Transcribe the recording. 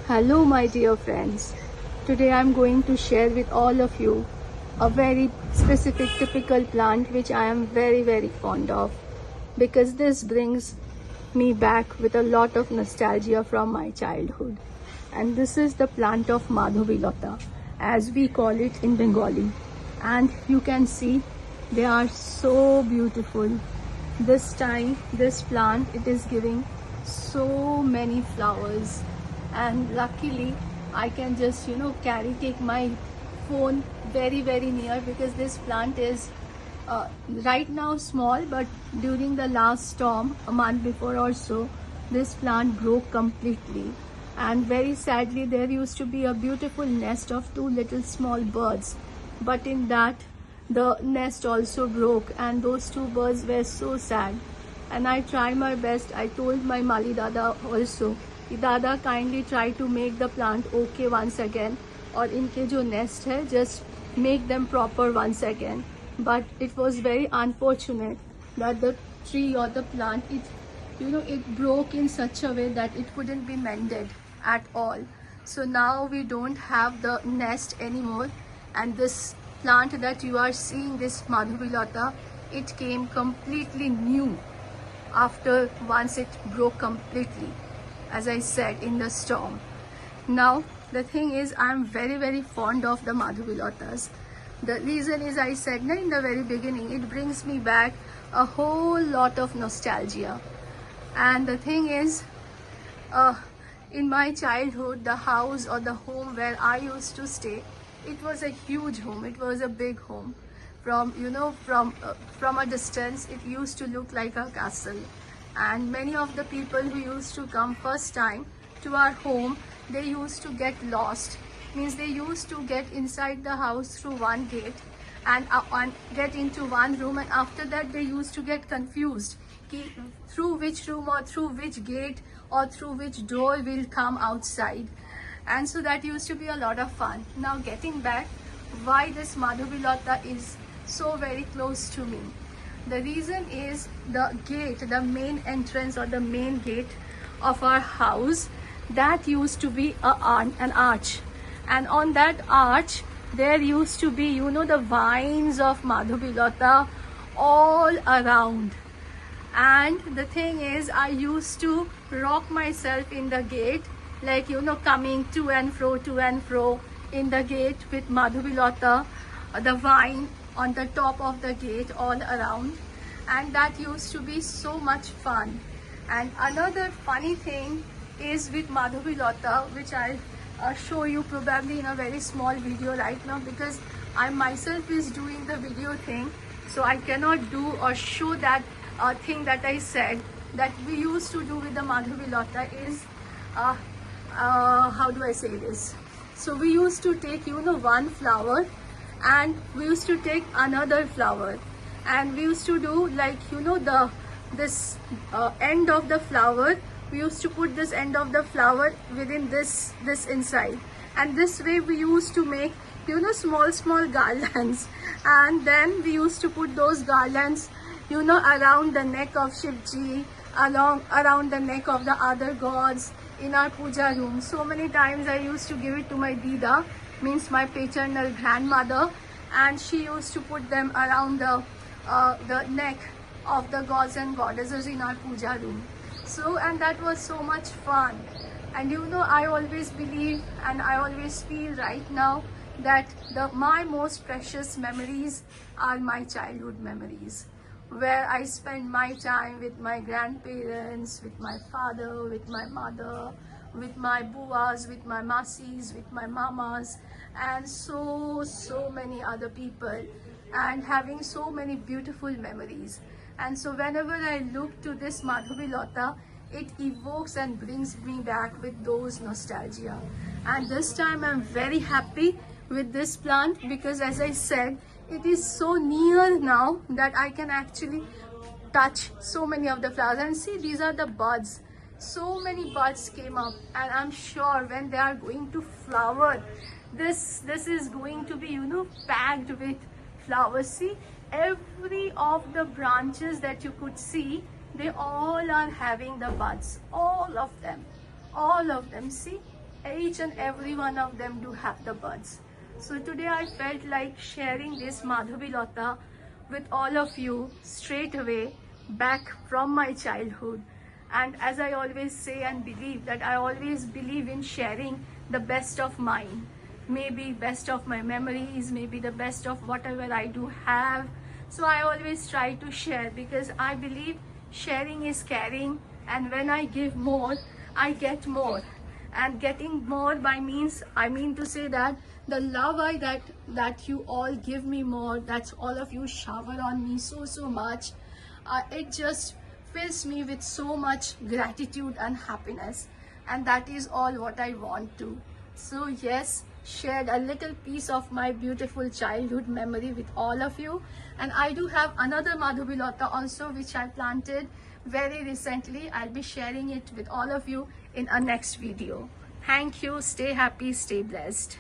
Hello my dear friends. Today I'm going to share with all of you a very specific typical plant which I am very fond of, because this brings me back with a lot of nostalgia from my childhood. And this is the plant of Madhubilata, as we call it in Bengali. And you can see they are so beautiful. This time this plant, it is giving so many flowers, and luckily I can just take my phone very near, because this plant is right now small, but during the last storm a month before or so, this plant broke completely. And very sadly, there used to be a beautiful nest of two little small birds, but in that the nest also broke, and those two birds were so sad. And I tried my best. I told my Mali Dada also, Dada, kindly try to make the plant okay once again, or इनके जो nest है, just make them proper once again. But it was very unfortunate that the tree or the plant, it broke in such a way that it couldn't be mended at all. So now we don't have the nest anymore, and this plant that you are seeing, this Madhubilata, it came completely new after once it broke completely, as I said, in the storm. Now the thing is, I am very fond of the Madhubilatas. The reason is, I said in the very beginning, it brings me back a whole lot of nostalgia. And the thing is, in my childhood, the house or the home where I used to stay, it was a huge home. It was a big home. From a distance, it used to look like a castle. And many of the people who used to come first time to our home, they used to get lost. Means they used to get inside the house through one gate and get into one room, and after that they used to get confused through which room or through which gate or through which door will come outside. And so that used to be a lot of fun. Now getting back, why this Madhubilata is so very close to me. The reason is the gate, the main entrance or the main gate of our house, that used to be an arch. And on that arch, there used to be, the vines of Madhubilata all around. And the thing is, I used to rock myself in the gate, like, coming to and fro in the gate with Madhubilata, the vine on the top of the gate all around. And that used to be so much fun. And another funny thing is with Madhubilata, which I'll show you probably in a very small video right now, because I myself is doing the video thing, so I cannot do or show that thing that I said that we used to do with the Madhubilata is, how do I say this? So we used to take, one flower, and we used to take another flower, and we used to do like, this end of the flower, we used to put this end of the flower within this inside, and this way we used to make, small garlands. And then we used to put those garlands, around the neck of Shivji, around the neck of the other gods in our puja room. So many times I used to give it to my Dida, means my paternal grandmother, and she used to put them around the neck of the gods and goddesses in our puja room. So, and that was so much fun. And I always believe, and I always feel right now, that my most precious memories are my childhood memories, where I spend my time with my grandparents, with my father, with my mother, with my buas, with my masis, with my mamas, and so many other people, and having so many beautiful memories. And so whenever I look to this Madhubilata, it evokes and brings me back with those nostalgia. And this time I'm very happy with this plant, because as I said, it is so near now that I can actually touch so many of the flowers. And see, these are the buds. So many buds came up, and I'm sure when they are going to flower, this is going to be, packed with flowers. See, every of the branches that you could see, they all are having the buds, all of them, see. each and every one of them do have the buds. So today I felt like sharing this Madhavi Lata with all of you straight away back from my childhood. And as I always say and believe, that I always believe in sharing the best of mine, maybe best of my memories, maybe the best of whatever I do have. So I always try to share because I believe sharing is caring, and when I give more, I get more. And getting more by means, I mean to say that the love that you all give me more, that's all of you shower on me so much, it just fills me with so much gratitude and happiness, and that is all what I want to. So yes, shared a little piece of my beautiful childhood memory with all of you. And I do have another Madhavi Lata also, which I planted very recently. I'll be sharing it with all of you in a next video. Thank you. Stay happy, stay blessed.